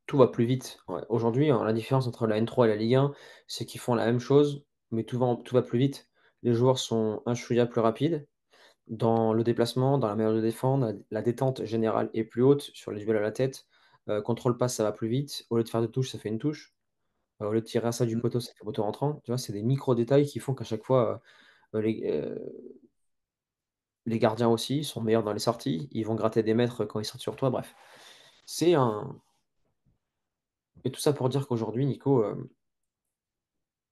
tout va plus vite. Ouais. Aujourd'hui, hein, la différence entre la N3 et la Ligue 1, c'est qu'ils font la même chose, mais tout va plus vite. Les joueurs sont un chouïa plus rapides. Dans le déplacement, dans la manière de défendre, la détente générale est plus haute sur les duels à la tête. Contrôle passe, ça va plus vite. Au lieu de faire 2 touches, ça fait une touche. Au lieu de tirer à ça du Mm. poteau, ça fait poteau rentrant. Tu vois? C'est des micro détails qui font qu'à chaque fois, les gardiens aussi sont meilleurs dans les sorties. Ils vont gratter des mètres quand ils sortent sur toi, bref. C'est un Et tout ça pour dire qu'aujourd'hui, Nico,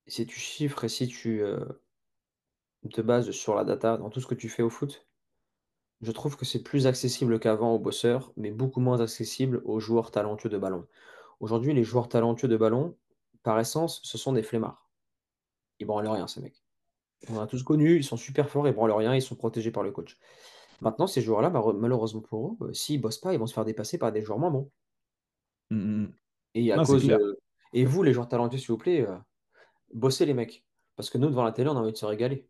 si tu chiffres et si tu, te bases sur la data dans tout ce que tu fais au foot, je trouve que c'est plus accessible qu'avant aux bosseurs, mais beaucoup moins accessible aux joueurs talentueux de ballon. Aujourd'hui, les joueurs talentueux de ballon, par essence, ce sont des flemmards. Ils branlent rien, ces mecs. On en a tous connus, ils sont super forts, ils branlent rien, ils sont protégés par le coach. Maintenant, ces joueurs-là, malheureusement pour eux, s'ils bossent pas, ils vont se faire dépasser par des joueurs moins bons. Mm, mm, mm. Et à Non, c'est cause, clair, et vous, les joueurs talentueux, s'il vous plaît, bossez les mecs. Parce que nous, devant la télé, on a envie de se régaler.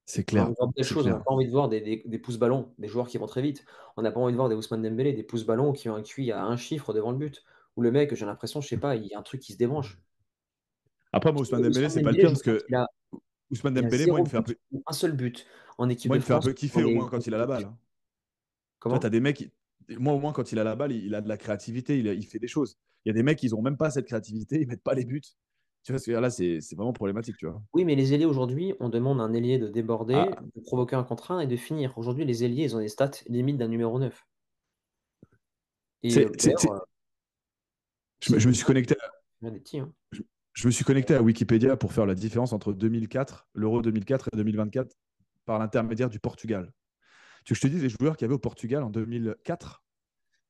c'est On a envie clair, de voir des belles c'est choses, on n'a clair. pas envie de voir des pouces ballons, des joueurs qui vont très vite. On n'a pas envie de voir des Ousmane Dembélé, des pouces ballons qui ont un QI à un chiffre devant le but. Ou le mec, j'ai l'impression, je sais pas, il y a un truc qui se débranche. Après, moi, Ousmane Dembélé, Ousmane c'est pas le Dembélé, pire je parce pense que Ousmane il a Dembélé, moi, 0 but ou un seul but en équipe moi, de il me fait un France peu dans kiffer au les moins quand il a la balle, hein. Tu vois, tu as comment? des mecs, moi au moins quand il a la balle, il a de la créativité, il fait des choses. Il y a des mecs, ils n'ont même pas cette créativité, ils mettent pas les buts. Tu vois, là, c'est vraiment problématique, tu vois. Oui, mais les ailiers aujourd'hui, on demande à un ailier de déborder, Ah, de provoquer un contre 1 et de finir. Aujourd'hui, les ailiers, ils ont des stats limites d'un numéro 9. Et c'est, c'est- d'ailleurs, c'est- c'est je me des suis connecté, des petits, hein. je, je me suis connecté à Wikipédia pour faire la différence entre 2004, l'Euro 2004 et 2024 par l'intermédiaire du Portugal. Tu veux que je te dise les joueurs qu'il y avait au Portugal en 2004?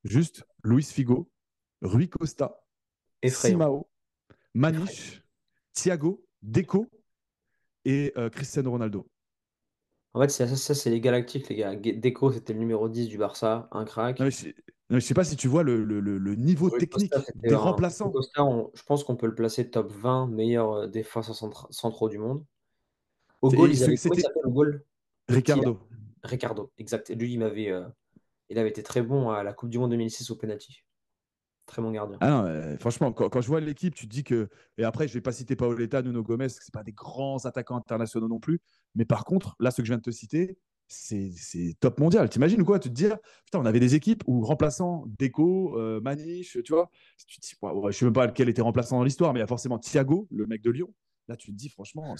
Juste Luis Figo, Rui Costa, Effrayant, Simao, effrayant. Maniche, Thiago, Deco et Cristiano Ronaldo. En fait, c'est les Galactiques, les gars. Deco, c'était le numéro 10 du Barça, un Non, mais crack. je sais pas si tu vois le niveau Rui Costa, technique c'était des un Rui remplaçants. Costa, je pense qu'on peut le placer top 20 meilleurs, défenseurs centraux du monde. Au goal, Et ils avaient comment il c'était s'appelle au goal? Le petit là? Ricardo. Ricardo, exact. Et lui, il avait été très bon à la coupe du monde 2006 au penalty. Très bon gardien. Ah non, franchement, quand je vois l'équipe, tu te dis que. Et après, je vais pas citer Paoletta, Nuno Gomes, ce pas des grands attaquants internationaux non plus. Mais par contre, là, ce que je viens de te citer, c'est top mondial. T'imagines ou quoi? Tu te dis, putain, on avait des équipes où remplaçants, Deco, Maniche, tu vois. Tu te dis, ouais, je sais même pas lequel était remplaçant dans l'histoire, mais il y a forcément Thiago, le mec de Lyon. Là, tu te dis, franchement,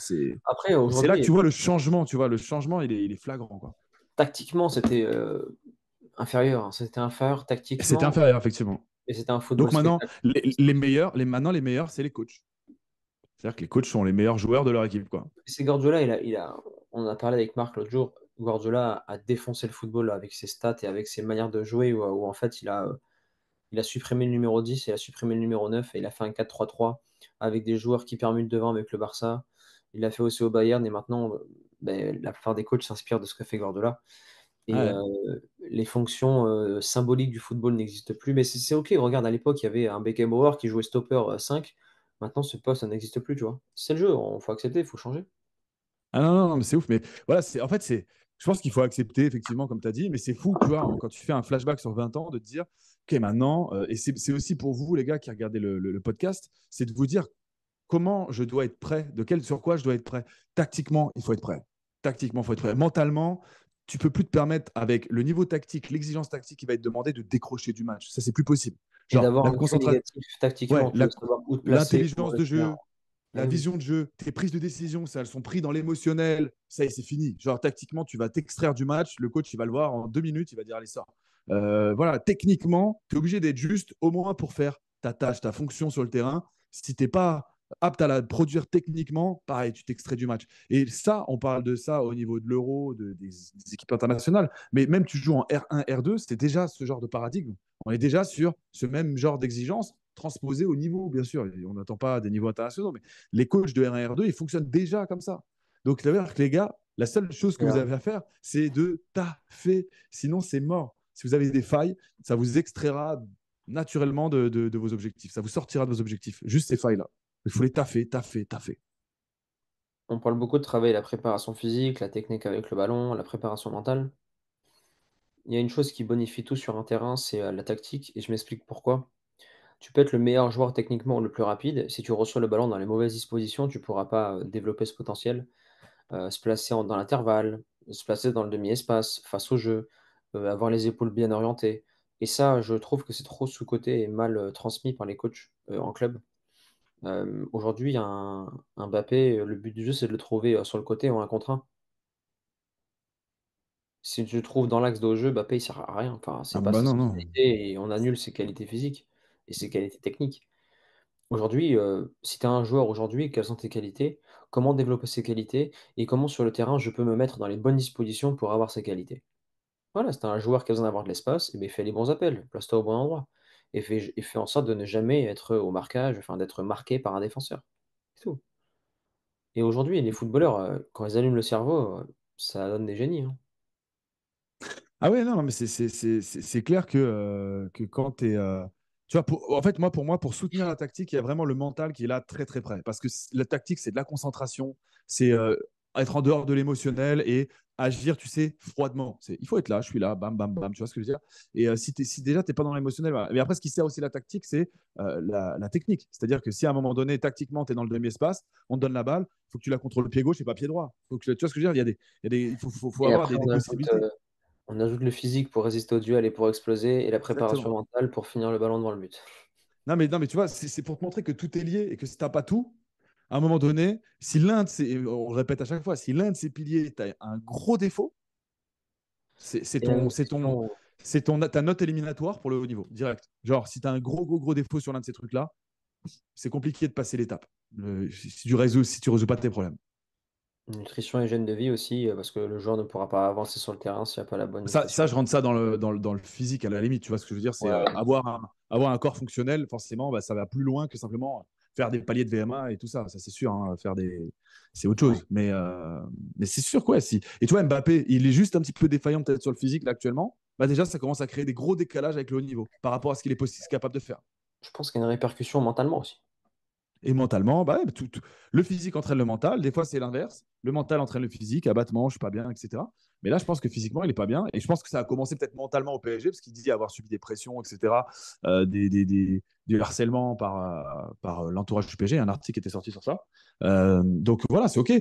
Après, c'est là que aujourd'hui, tu vois le changement, tu vois. Le changement, il est flagrant, quoi. tactiquement, c'était, inférieur, hein. C'était inférieur Et c'était tactiquement. inférieur, effectivement. Et c'était un football Donc maintenant, spectacle. maintenant, les meilleurs, c'est les coachs. C'est-à-dire que les coachs sont les meilleurs joueurs de leur équipe, quoi. C'est Guardiola, on en a parlé avec Marc l'autre jour. Guardiola a défoncé le football avec ses stats et avec ses manières de jouer, où en fait, il a supprimé le numéro 10, il a supprimé le numéro 9 et il a fait un 4-3-3 avec des joueurs qui permutent devant avec le Barça. Il l'a fait aussi au Bayern et maintenant, ben, la plupart des coachs s'inspirent de ce qu'a fait Guardiola. Et Ouais. les fonctions symboliques du football n'existent plus. Mais c'est OK, regarde, à l'époque, il y avait un Beckenbauer qui jouait stopper 5. Maintenant, ce poste, ça n'existe plus, tu vois. C'est le jeu, il faut accepter, il faut changer. Ah non, non, non, mais c'est ouf. Mais voilà, en fait, je pense qu'il faut accepter, effectivement, comme tu as dit, mais c'est fou, tu vois, quand tu fais un flashback sur 20 ans, de te dire, OK, maintenant, et c'est aussi pour vous, les gars, qui regardez le podcast, c'est de vous dire comment je dois être prêt, sur quoi je dois être prêt. Tactiquement, il faut être prêt. Tactiquement, il faut être prêt. Mentalement, tu peux plus te permettre, avec le niveau tactique, l'exigence tactique qui va être demandée, de décrocher du match. Ça, c'est plus possible. Et Genre, d'avoir la un QI concentration, négatif ouais, tactiquement, tu dois savoir où te placer pour l'intelligence de réussir. jeu, la Eh oui. vision de jeu, tes prises de décision, ça, elles sont prises dans l'émotionnel. Ça y est, c'est fini. Genre, tactiquement, tu vas t'extraire du match. Le coach, il va le voir en 2 minutes. Il va dire, allez, sors. Voilà, techniquement, tu es obligé d'être juste au moins pour faire ta tâche, ta fonction sur le terrain. Si tu n'es pas apte à la produire techniquement, pareil, tu t'extrais du match. Et ça, on parle de ça au niveau de l'Euro, des équipes internationales. Mais même tu joues en R1, R2, c'est déjà ce genre de paradigme. On est déjà sur ce même genre d'exigence transposée au niveau, bien sûr. On n'attend pas des niveaux internationaux, mais les coachs de R1 et R2, ils fonctionnent déjà comme ça. Donc, ça veut dire que les gars, la seule chose que Et, vous avez à faire, c'est de taffer. Sinon, c'est mort. Si vous avez des failles, ça vous extraira naturellement de vos objectifs. Ça vous sortira de vos objectifs. Juste ces failles-là. Il faut les taffer, taffer, taffer. on parle beaucoup de travailler la préparation physique, la technique avec le ballon, la préparation mentale. Il y a une chose qui bonifie tout sur un terrain, c'est la tactique, et je m'explique pourquoi. Tu peux être le meilleur joueur techniquement ou le plus rapide. Si tu reçois le ballon dans les mauvaises dispositions, tu ne pourras pas développer ce potentiel. Se placer dans l'intervalle, se placer dans le demi-espace, face au jeu, avoir les épaules bien orientées. Et ça, je trouve que c'est trop sous-coté et mal transmis par les coachs en club. Aujourd'hui, un Mbappé, le but du jeu, c'est de le trouver sur le côté en un contre un. Si tu le trouves dans l'axe de jeu, Mbappé, il sert à rien. Enfin, Ah c'est pas bah sa non, non. spécialité et on annule ses qualités physiques et ses qualités techniques. Aujourd'hui, si tu es un joueur aujourd'hui, quelles sont tes qualités? Comment développer ces qualités? Et comment sur le terrain, je peux me mettre dans les bonnes dispositions pour avoir ces qualités? Voilà, si tu un joueur qui a besoin d'avoir de l'espace, eh beh, fais les bons appels, place-toi au bon endroit et fais en sorte de ne jamais être au marquage, enfin d'être marqué par un défenseur. C'est tout. Et aujourd'hui, les footballeurs, quand ils allument le cerveau, ça donne des génies, hein. Ah ouais, non, non, mais c'est clair que quand tu es. Tu vois, en fait, pour moi, pour soutenir la tactique, il y a vraiment le mental qui est là très, très près. Parce que la tactique, c'est de la concentration, c'est être en dehors de l'émotionnel et agir, tu sais, froidement. Il faut être là, je suis là, bam, bam, bam, tu vois ce que je veux dire? Et si déjà, tu n'es pas dans l'émotionnel, voilà. Mais après, ce qui sert aussi la tactique, c'est la technique. C'est-à-dire que si à un moment donné, tactiquement, tu es dans le demi-espace, on te donne la balle, il faut que tu la contrôles le pied gauche et pas pied droit. Tu vois ce que je veux dire? Il faut Et avoir après des possibilités. on ajoute le physique pour résister au duel et pour exploser et la préparation Exactement. mentale pour finir le ballon devant le but. Non, mais tu vois, c'est pour te montrer que tout est lié et que si tu n'as pas tout, à un moment donné, si l'un de ces, on le répète à chaque fois, si l'un de ces piliers, tu as un gros défaut, c'est Et la ton, même c'est ton, question c'est ton, ta note éliminatoire pour le haut niveau, direct. Genre, si tu as un gros, gros, gros défaut sur l'un de ces trucs-là, c'est compliqué de passer l'étape. Si tu résous pas tes problèmes. nutrition et hygiène de vie aussi, parce que le joueur ne pourra pas avancer sur le terrain s'il n'y a pas la bonne Ça, nutrition. je rentre ça dans le physique à la limite. Tu vois ce que je veux dire? C'est Ouais, ouais. avoir un corps fonctionnel, forcément, bah, ça va plus loin que simplement faire des paliers de VMA et tout ça. Ça, c'est sûr. Hein, c'est autre Ouais. chose. Mais c'est sûr, quoi. Si. Et tu vois, Mbappé, il est juste un petit peu défaillant peut-être sur le physique là actuellement. Bah, déjà, ça commence à créer des gros décalages avec le haut niveau par rapport à ce qu'il est capable de faire. Je pense qu'il y a une répercussion mentalement aussi. Et mentalement, bah, ouais, le physique entraîne le mental. Des fois, c'est l'inverse. Le mental entraîne le physique, abattement, je suis pas bien, etc. Mais là, je pense que physiquement, il est pas bien. Et je pense que ça a commencé peut-être mentalement au PSG, parce qu'il dit avoir subi des pressions, etc., du harcèlement par l'entourage du PSG. Un article était sorti sur ça. Donc voilà, c'est OK.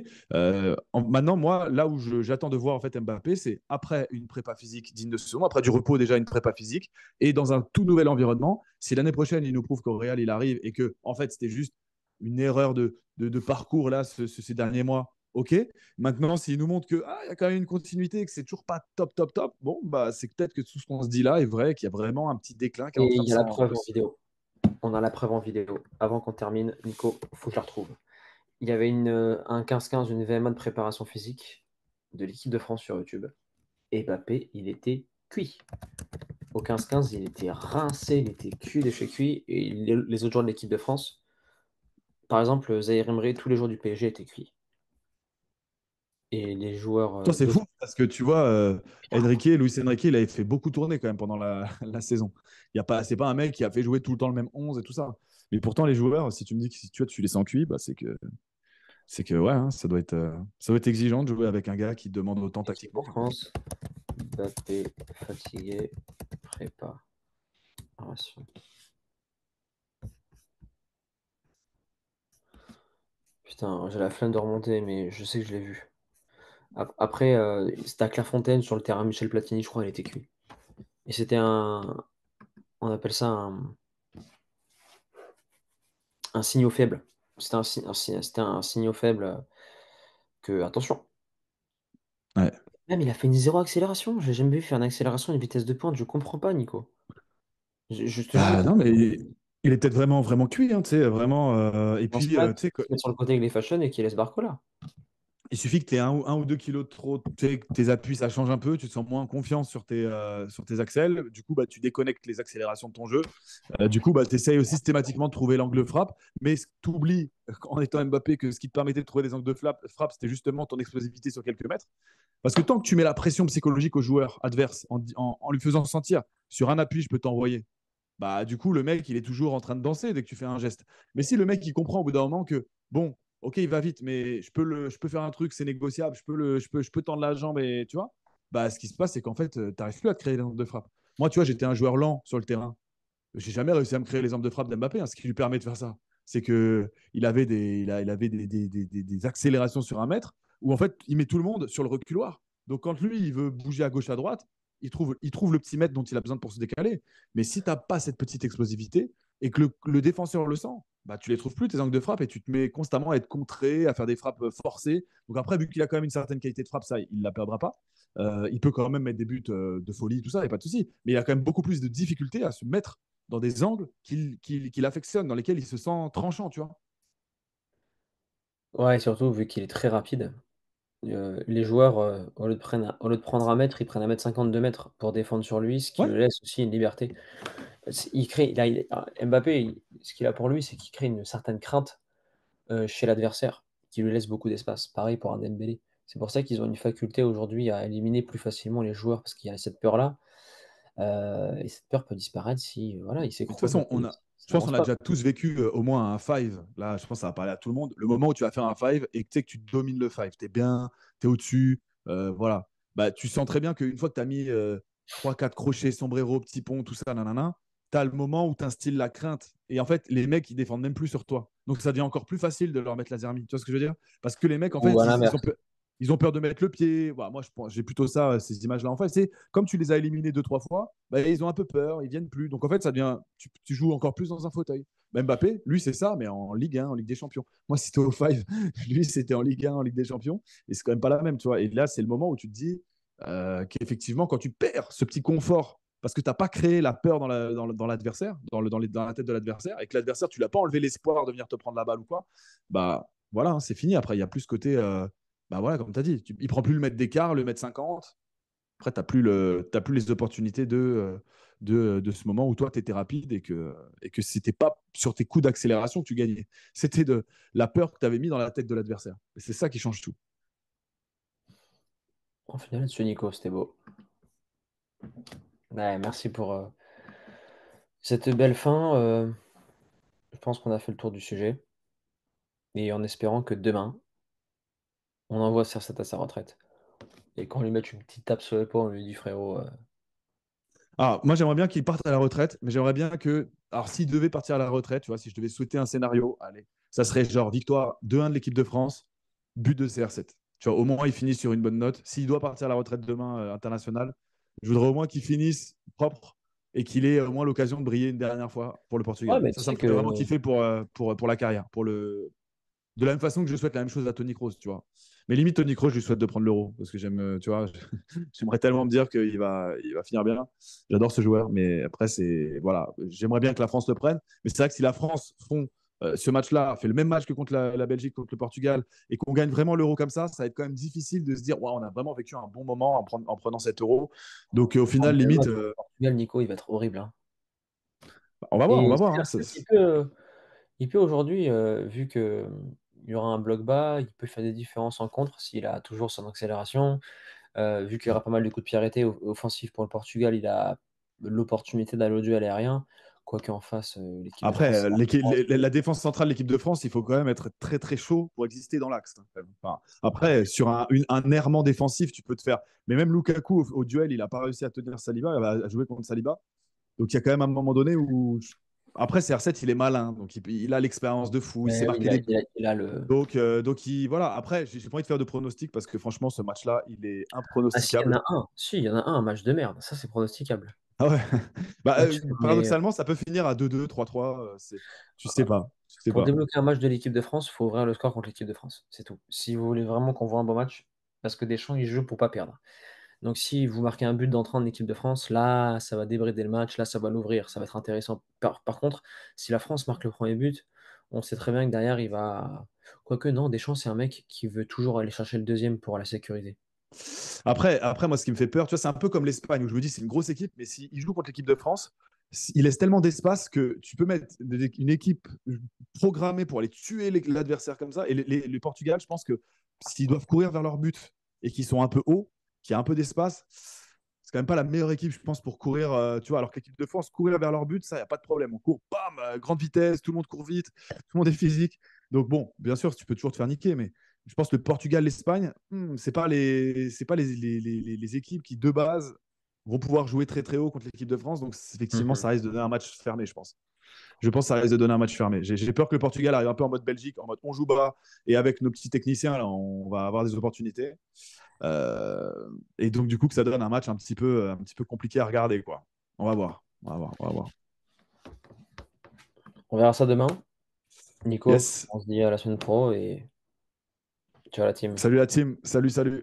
Maintenant, moi, là où j'attends de voir en fait Mbappé, c'est après une prépa physique digne de ce nom, après du repos déjà une prépa physique, et dans un tout nouvel environnement. Si l'année prochaine, il nous prouve qu'au Real, il arrive et que en fait, c'était juste une erreur de parcours là ces derniers mois ok. Maintenant, s'il nous montre que il y a quand même une continuité, que c'est toujours pas top, top, top, bon, bah, c'est peut-être que tout ce qu'on se dit là est vrai, qu'il y a vraiment un petit déclin qui est Et en train il de y a la preuve en s'amorcer. vidéo. On a la preuve en vidéo. Avant qu'on termine, Nico, faut que je la retrouve. Il y avait un 15-15, une VMA de préparation physique de l'équipe de France sur YouTube. Et Mbappé, il était cuit. Au 15-15, il était rincé, il était cuit de chez cuit. Et les autres joueurs de l'équipe de France, par exemple, Zahir Emery, tous les joueurs du PSG étaient cuits. Et les joueurs Toi, c'est de... fou parce que tu vois, Luis Enrique, il avait fait beaucoup tourner quand même pendant la saison. Il y a pas, c'est pas un mec qui a fait jouer tout le temps le même 11 et tout ça. Mais pourtant, les joueurs, si tu me dis que si tu les sens cuits, bah, c'est que ouais, hein, ça doit être exigeant de jouer avec un gars qui demande autant Équipe de tactiquement, quoi. France, Mbappé, fatigué, préparation. Putain, j'ai la flemme de remonter, mais je sais que je l'ai vu. Après, c'était à Clairefontaine, sur le terrain Michel Platini, je crois, il était cuit. Et c'était on appelle ça un signaux faible. C'était un signaux faible que, attention, Ouais. même il a fait une zéro accélération. J'ai jamais vu faire une accélération à une vitesse de pointe. Je comprends pas, Nico. Je te jure, Bah non, mais il est peut-être vraiment, vraiment cuit, hein, tu sais, vraiment. Et dans ce puis, match, tu sais, il se met sur le côté avec les fashion et qu'il laisse Barcola. il suffit que tu aies un ou 2 kilos de trop, tu sais, que tes appuis, ça change un peu, tu te sens moins en confiance sur tes axels. Du coup, bah, tu déconnectes les accélérations de ton jeu. Du coup, bah, tu essayes systématiquement de trouver l'angle de frappe. Mais tu oublies, en étant Mbappé, que ce qui te permettait de trouver des angles de frappe, c'était justement ton explosivité sur quelques mètres. Parce que tant que tu mets la pression psychologique au joueur adverse en lui faisant sentir sur un appui, je peux t'envoyer, bah du coup, le mec, il est toujours en train de danser dès que tu fais un geste. Mais si le mec, il comprend au bout d'un moment que, bon, ok, il va vite, mais je peux faire un truc, c'est négociable, je peux tendre la jambe et tu vois, bah ce qui se passe, c'est qu'en fait, tu n'arrives plus à te créer les angles de frappe. Moi, tu vois, j'étais un joueur lent sur le terrain. J'ai jamais réussi à me créer les angles de frappe d'Mbappé, hein, ce qui lui permet de faire ça. C'est que il avait des accélérations sur 1 mètre où en fait, il met tout le monde sur le reculoir. Donc quand lui, il veut bouger à gauche, à droite, il trouve le petit mètre dont il a besoin pour se décaler. Mais si tu n'as pas cette petite explosivité et que le défenseur le sent, bah, tu les trouves plus, tes angles de frappe, et tu te mets constamment à être contré, à faire des frappes forcées. Donc après, vu qu'il a quand même une certaine qualité de frappe, ça, il ne la perdra pas. Il peut quand même mettre des buts de folie, tout ça, il n'y a pas de souci. Mais il a quand même beaucoup plus de difficultés à se mettre dans des angles qu'il affectionne, dans lesquels il se sent tranchant, tu vois. Ouais, et surtout, vu qu'il est très rapide, les joueurs, au lieu de prendre 1 mètre, ils prennent 1,52 m 2 pour défendre sur lui, ce qui Ouais, lui laisse aussi une liberté. Il crée, Mbappé, ce qu'il a pour lui, c'est qu'il crée une certaine crainte chez l'adversaire, qui lui laisse beaucoup d'espace. Pareil pour un Dembélé. C'est pour ça qu'ils ont une faculté aujourd'hui à éliminer plus facilement les joueurs, parce qu'il y a cette peur-là. Et cette peur peut disparaître si voilà, il mais de toute s'écroule. façon, je Ça pense avance qu'on a pas. déjà tous vécu au moins un five. Là, je pense que ça va parler à tout le monde. Le moment où tu vas faire un five et que tu sais que tu domines le five, tu es bien, tu es au-dessus, voilà. Bah, tu sens très bien qu'une fois que tu as mis 3-4 crochets, sombrero, petit pont, tout ça, nanana, tu as le moment où tu instilles la crainte. Et en fait, les mecs, ils défendent même plus sur toi. Donc ça devient encore plus facile de leur mettre la zermie. Tu vois ce que je veux dire? Parce que les mecs, en Ou fait, à ils ont l'inverse. peur. Ils ont peur de mettre le pied. Voilà, moi, j'ai plutôt ça, ces images-là en fait. C'est comme tu les as éliminés 2, 3 fois, bah, ils ont un peu peur, ils viennent plus. Donc en fait, ça devient, tu joues encore plus dans un fauteuil. Mbappé, lui, c'est ça, mais en Ligue 1, en Ligue des Champions. Moi, c'était au 5, lui, c'était en Ligue 1, en Ligue des Champions. Et c'est quand même pas la même, tu vois. Et là, c'est le moment où tu te dis qu'effectivement, quand tu perds ce petit confort, parce que tu n'as pas créé la peur dans l'adversaire, dans la tête de l'adversaire, et que l'adversaire, tu l'as pas enlevé l'espoir de venir te prendre la balle ou quoi, bah voilà, hein, c'est fini. Après, il n'y a plus ce côté, bah voilà, comme tu as dit, il prend plus le mètre d'écart, le mètre 50. Après, tu n'as plus les opportunités de ce moment où toi, tu étais rapide et que ce n'était pas sur tes coups d'accélération que tu gagnais. C'était de la peur que tu avais mis dans la tête de l'adversaire. Et c'est ça qui change tout. En finale, ce Nico, c'était beau. Ouais, merci pour cette belle fin. Je pense qu'on a fait le tour du sujet. Et en espérant que demain, on envoie CR7 à sa retraite. Et qu'on lui mette une petite tape sur l'épaule, on lui dit frérot. Ah, moi, j'aimerais bien qu'il parte à la retraite, mais j'aimerais bien que. Alors, s'il devait partir à la retraite, tu vois, si je devais souhaiter un scénario, allez, ça serait genre victoire 2-1 de l'équipe de France, but de CR7. Tu vois, au moins, il finit sur une bonne note. S'il doit partir à la retraite demain international, je voudrais au moins qu'il finisse propre et qu'il ait au moins l'occasion de briller une dernière fois pour le Ouais, Portugal. mais tu Ça sais me ferait que vraiment kiffer pour la carrière, pour le. De la même façon que je souhaite la même chose à Tony Kroos, tu vois. Mais limite, Tony Kroos, je lui souhaite de prendre l'Euro parce que j'aime, tu vois, j'aimerais tellement me dire qu'il va finir bien. J'adore ce joueur, mais après, voilà, j'aimerais bien que la France le prenne. Mais c'est vrai que si la France font ce match-là, fait le même match que contre la Belgique, contre le Portugal, et qu'on gagne vraiment l'Euro comme ça va être quand même difficile de se dire, ouais, on a vraiment vécu un bon moment en prenant cet Euro. Donc au Ah, final, mais le limite, match contre le Portugal, Nico, il va être horrible, hein. on va voir, on Et va voir, hein. CR7, il peut aujourd'hui, vu que il y aura un bloc bas, il peut faire des différences en contre s'il a toujours son accélération. Vu qu'il y aura pas mal de coups de pied arrêtés offensifs pour le Portugal, il a l'opportunité d'aller au duel aérien. Quoique en face, l'équipe de Après, France, la défense centrale de l'équipe de France, il faut quand même être très très chaud pour exister dans l'axe, hein, quand même. Enfin, après, sur un errement défensif, tu peux te faire. Mais même Lukaku, au duel, il n'a pas réussi à tenir Saliba, à jouer contre Saliba. Donc il y a quand même un moment donné où. Après, CR7, il est malin, donc il a l'expérience de fou, il sait mais oui, marquer des buts. il a le. Donc voilà. Après, j'ai pas envie de faire de pronostics parce que franchement, ce match-là, il est Ah si, il y en impronosticable. a un. Si, il y en a un match de merde. Ça, c'est pronosticable. Ah ouais. Bah, Là-dessus, paradoxalement, ça peut finir à 2-2, 3-3. Tu sais pas. Tu sais pour pas. débloquer un match de l'équipe de France, il faut ouvrir le score contre l'équipe de France. C'est tout. Si vous voulez vraiment qu'on voit un bon match, parce que Deschamps, il joue pour pas perdre. Donc si vous marquez un but d'entrant de l'équipe de France, là, ça va débrider le match, là, ça va l'ouvrir, ça va être intéressant. Par contre, si la France marque le premier but, on sait très bien que derrière, il va. Quoique, non, Deschamps, c'est un mec qui veut toujours aller chercher le deuxième pour la sécuriser. Après, moi, ce qui me fait peur, tu vois, c'est un peu comme l'Espagne où je me dis c'est une grosse équipe, mais s'il joue contre l'équipe de France, il laisse tellement d'espace que tu peux mettre une équipe programmée pour aller tuer l'adversaire comme ça. Et les Portugal, je pense que s'ils doivent courir vers leur but et qu'ils sont un peu hauts, qu'il y a un peu d'espace, c'est quand même pas la meilleure équipe, je pense, pour courir. Tu vois, alors que l'équipe de France, courir vers leur but, ça, il n'y a pas de problème. On court, bam, grande vitesse, tout le monde court vite, tout le monde est physique. Donc bon, bien sûr, tu peux toujours te faire niquer, mais je pense que le Portugal, l'Espagne, c'est pas les équipes qui, de base, vont pouvoir jouer très très haut contre l'équipe de France. Donc effectivement, Mhm. ça risque de donner un match fermé, je pense. Je pense que ça risque de donner un match fermé. J'ai peur que le Portugal arrive un peu en mode Belgique, en mode on joue bas, et avec nos petits techniciens, là, on va avoir des opportunités. Euh, et donc, du coup, que ça donne un match un petit peu compliqué à regarder, quoi. On va voir. On va voir. On va voir. On verra ça demain. Nico, Yes. on se dit à la semaine pro et ciao la team. Salut la team. Salut, salut.